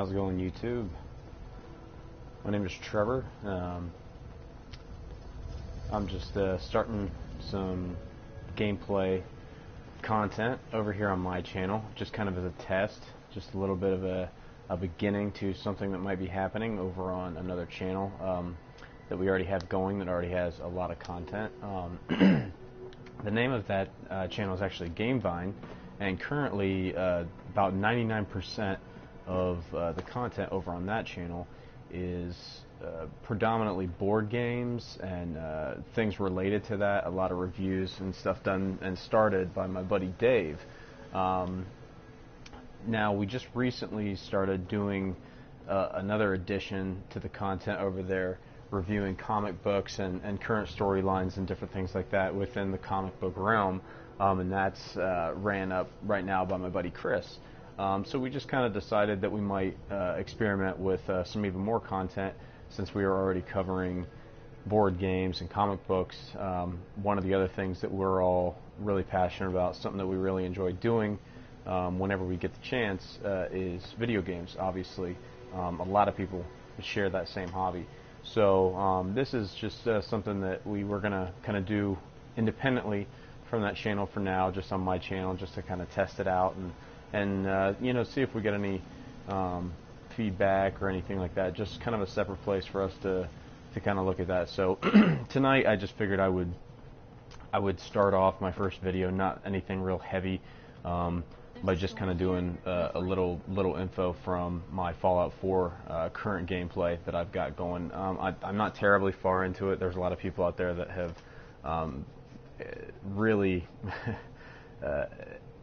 How's it going, YouTube? My name is Trevor. I'm just starting some gameplay content over here on my channel, just kind of as a test, just a little bit of a beginning to something that might be happening over on another channel that we already have going, that already has a lot of content. The name of that channel is actually Gamevine, and currently about 99% of the content over on that channel is predominantly board games and things related to that. A lot of reviews and stuff done and started by my buddy Dave. Now we just recently started doing another addition to the content over there, reviewing comic books and current storylines and different things like that within the comic book realm, and that's ran up right now by my buddy Chris. So we just kind of decided that we might experiment with some even more content, since we are already covering board games and comic books. One of the other things that we're all really passionate about, something that we really enjoy doing whenever we get the chance, is video games. Obviously, a lot of people share that same hobby. So this is just something that we were going to kind of do independently from that channel for now, just on my channel, just to kind of test it out and you know, see if we get any feedback or anything like that. Just kind of a separate place for us to kind of look at that. So tonight I just figured I would start off my first video, not anything real heavy, by just kind of doing a little info from my Fallout 4 current gameplay that I've got going. I'm not terribly far into it. There's a lot of people out there that have really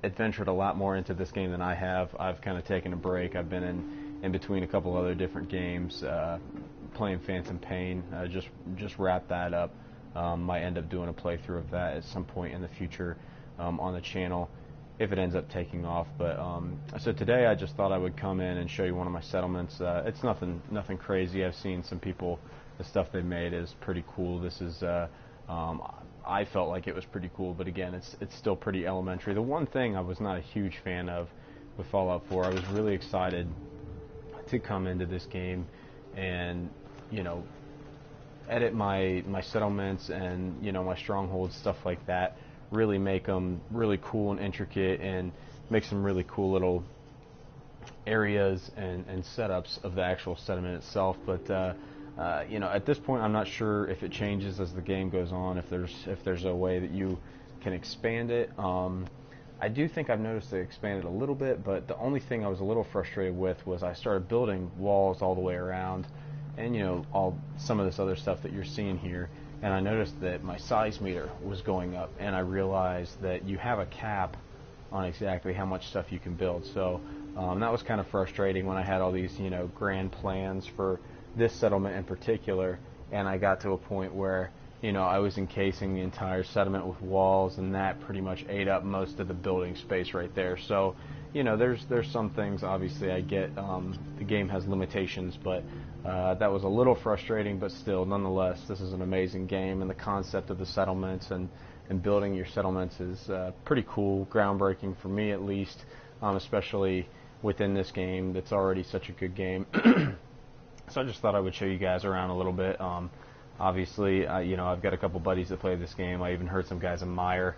adventured a lot more into this game than I have. I've kind of taken a break. I've been in between a couple other different games, playing Phantom Pain. Just wrap that up. Might end up doing a playthrough of that at some point in the future on the channel, if it ends up taking off. But so today I just thought I would come in and show you one of my settlements. It's nothing crazy. I've seen some people, the stuff they made is pretty cool. This is I felt like it was pretty cool, but again, it's still pretty elementary. The one thing I was not a huge fan of with Fallout 4, I was really excited to come into this game and, you know, edit my settlements and, you know, my strongholds, stuff like that, really make them really cool and intricate, and make some really cool little areas and setups of the actual settlement itself. But you know, at this point, I'm not sure if it changes as the game goes on, if there's a way that you can expand it. I do think I've noticed it expanded a little bit, but the only thing I was a little frustrated with was I started building walls all the way around, and, you know, some of this other stuff that you're seeing here, and I noticed that my size meter was going up, and I realized that you have a cap on exactly how much stuff you can build. So that was kind of frustrating when I had all these, you know, grand plans for this settlement in particular, and I got to a point where, you know, I was encasing the entire settlement with walls, and that pretty much ate up most of the building space right there. So, you know, there's some things, obviously I get, the game has limitations, but that was a little frustrating, but still, nonetheless, this is an amazing game, and the concept of the settlements and building your settlements is pretty cool, groundbreaking for me at least, especially within this game that's already such a good game. So I just thought I would show you guys around a little bit. Obviously, you know, I've got a couple buddies that play this game. I even heard some guys in Meyer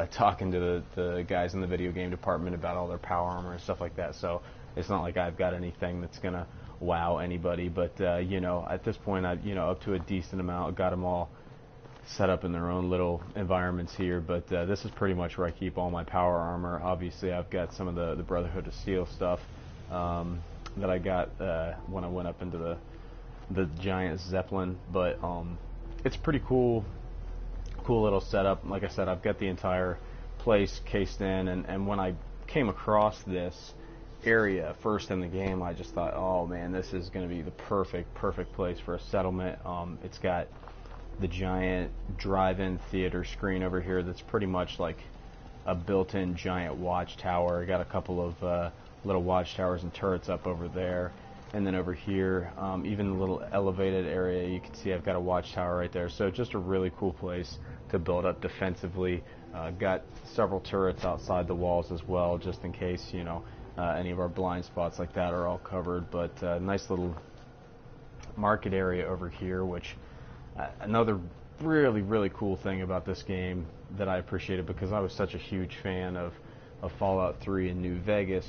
talking to the guys in the video game department about all their power armor and stuff like that. So it's not like I've got anything that's gonna wow anybody. But you know, at this point, you know, up to a decent amount, got them all set up in their own little environments here. But this is pretty much where I keep all my power armor. Obviously, I've got some of the Brotherhood of Steel stuff that I got when I went up into the giant Zeppelin. But it's pretty cool little setup. Like I said, I've got the entire place cased in, and when I came across this area first in the game, I just thought, oh man, this is going to be the perfect place for a settlement. It's got the giant drive-in theater screen over here that's pretty much like a built-in giant watchtower. I got a couple of little watchtowers and turrets up over there, and then over here, even the little elevated area, you can see I've got a watchtower right there. So just a really cool place to build up defensively. Got several turrets outside the walls as well, just in case, you know, any of our blind spots like that are all covered. But nice little market area over here, which another really cool thing about this game that I appreciated, because I was such a huge fan of Fallout 3 and New Vegas.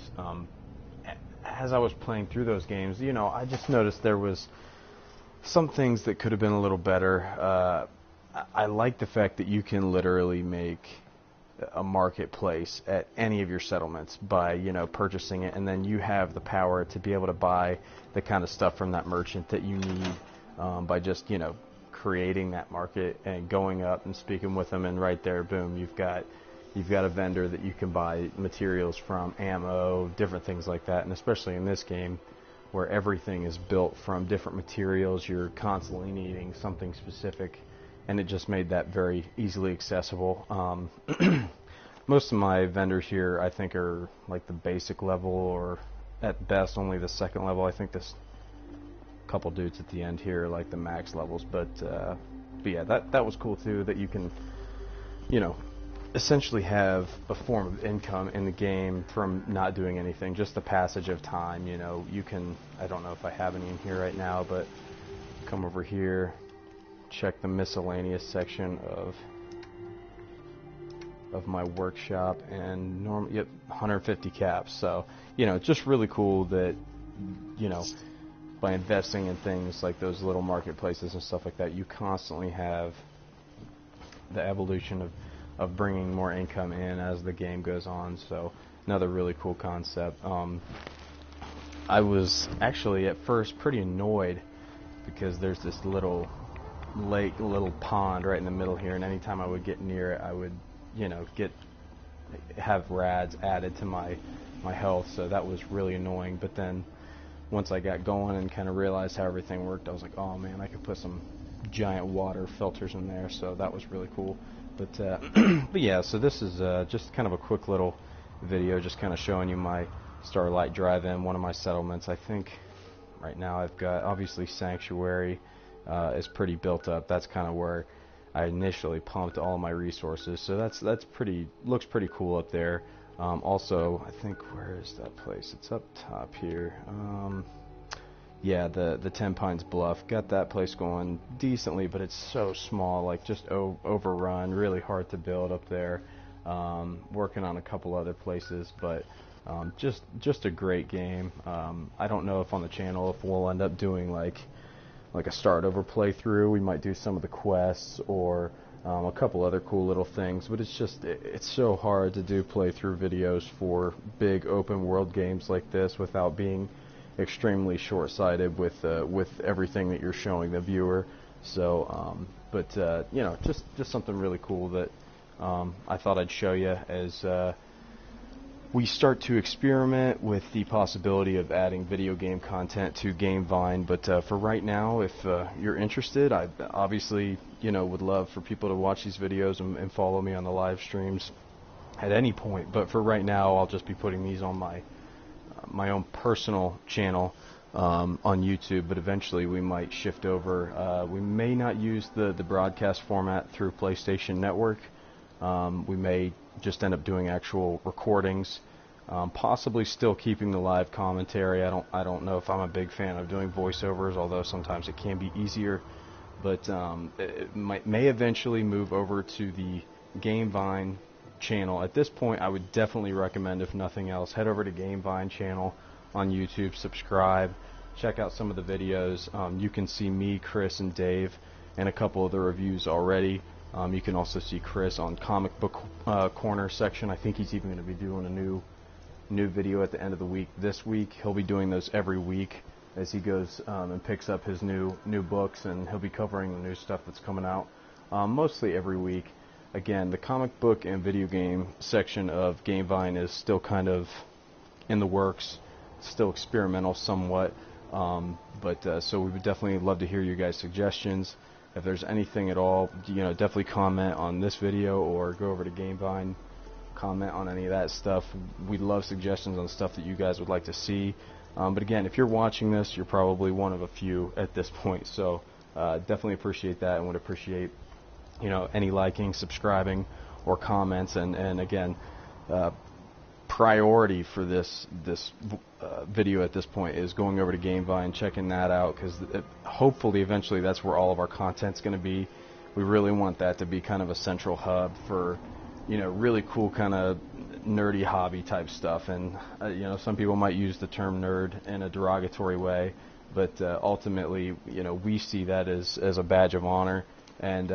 As I was playing through those games, I just noticed there was some things that could have been a little better. I like the fact that you can literally make a marketplace at any of your settlements by purchasing it, and then you have the power to be able to buy the kind of stuff from that merchant that you need by just creating that market and going up and speaking with them, and right there, boom, you've got a vendor that you can buy materials from, ammo, different things like that. And especially in this game where everything is built from different materials, you're constantly needing something specific, and it just made that very easily accessible. Most of my vendors here, I think, are like the basic level, or at best only the second level. I think this couple dudes at the end here are like the max levels, but yeah, that was cool too, that you can essentially have a form of income in the game from not doing anything, just the passage of time. You can, I don't know if I have any in here right now, but come over here, check the miscellaneous section of my workshop, and 150 caps. So it's just really cool that by investing in things like those little marketplaces and stuff like that, you constantly have the evolution of bringing more income in as the game goes on. So another really cool concept. I was actually at first pretty annoyed because there's this little lake, little pond right in the middle here, and anytime I would get near it, I would have rads added to my health, so that was really annoying. But then once I got going and kind of realized how everything worked, I was like, oh man, I could put some giant water filters in there, so that was really cool. But but yeah, so this is just kind of a quick little video, just kind of showing you my Starlight Drive-In, one of my settlements. I think right now I've got, obviously, Sanctuary is pretty built up. That's kind of where I initially pumped all my resources, so that's pretty, looks pretty cool up there. Also, I think, where is that place? It's up top here. Yeah, the Ten Pines Bluff, got that place going decently, but it's so small, like just overrun, really hard to build up there. Working on a couple other places, but just a great game. I don't know if on the channel if we'll end up doing like a start over playthrough. We might do some of the quests or a couple other cool little things, but it's so hard to do playthrough videos for big open world games like this without being extremely short-sighted with everything that you're showing the viewer. So but just something really cool that I thought I'd show you as we start to experiment with the possibility of adding video game content to Gamevine. But for right now, if you're interested, I obviously would love for people to watch these videos and follow me on the live streams at any point. But for right now, I'll just be putting these on my own personal channel on YouTube, but eventually we might shift over. We may not use the broadcast format through PlayStation Network. We may just end up doing actual recordings, possibly still keeping the live commentary. I don't know if I'm a big fan of doing voiceovers, although sometimes it can be easier. But it may eventually move over to the Gamevine channel. At this point, I would definitely recommend, if nothing else, head over to Gamevine channel on YouTube, subscribe, check out some of the videos. You can see me, Chris, and Dave, and a couple of the reviews already. You can also see Chris on Comic Book Corner section. I think he's even going to be doing a new video at the end of the week this week. He'll be doing those every week as he goes and picks up his new books, and he'll be covering the new stuff that's coming out mostly every week. Again, the comic book and video game section of Gamevine is still kind of in the works, still experimental somewhat, so we would definitely love to hear your guys' suggestions. If there's anything at all, definitely comment on this video or go over to Gamevine, comment on any of that stuff. We'd love suggestions on stuff that you guys would like to see. But again, if you're watching this, you're probably one of a few at this point, so definitely appreciate that, and would appreciate any liking, subscribing, or comments. And again, priority for this video at this point is going over to Gamevine, checking that out, because hopefully eventually that's where all of our content's going to be. We really want that to be kind of a central hub for, you know, really cool kind of nerdy hobby type stuff. And you know, some people might use the term nerd in a derogatory way, but ultimately, you know, we see that as a badge of honor. And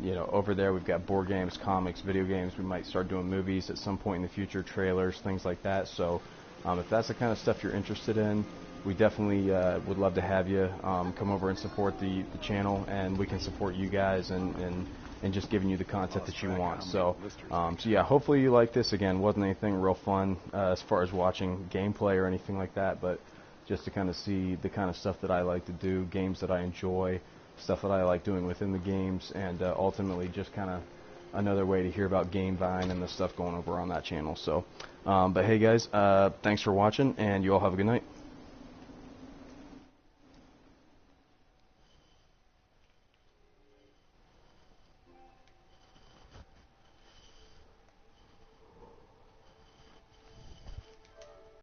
you know, over there we've got board games, comics, video games. We might start doing movies at some point in the future, trailers, things like that. So if that's the kind of stuff you're interested in, we definitely would love to have you come over and support the channel, and we can support you guys and just giving you the content that you want. So yeah, hopefully you like this. Again, wasn't anything real fun as far as watching gameplay or anything like that, but just to kind of see the kind of stuff that I like to do, games that I enjoy, stuff that I like doing within the games, and ultimately just kind of another way to hear about Gamevine and the stuff going over on that channel. So, but hey guys, thanks for watching, and you all have a good night.